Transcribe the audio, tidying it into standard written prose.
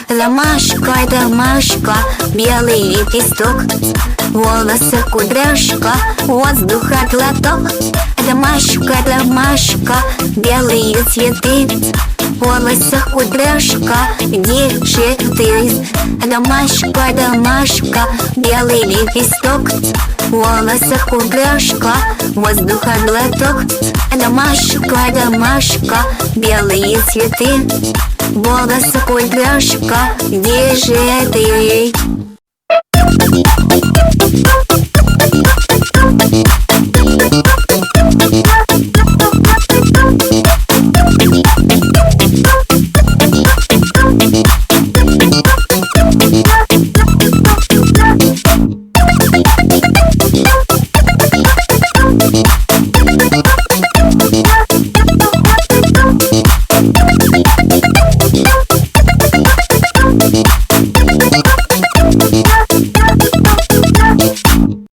Ромашка, белый лепесток, волосы кудряшка, воздуха глоток. Ромашка, белые цветы, волосы кудряшка, где же ты? Ромашка, белый лепесток, волосы кудряшка, воздуха глоток. Ромашка, белые цветы, волосы кудряшка, где же ты?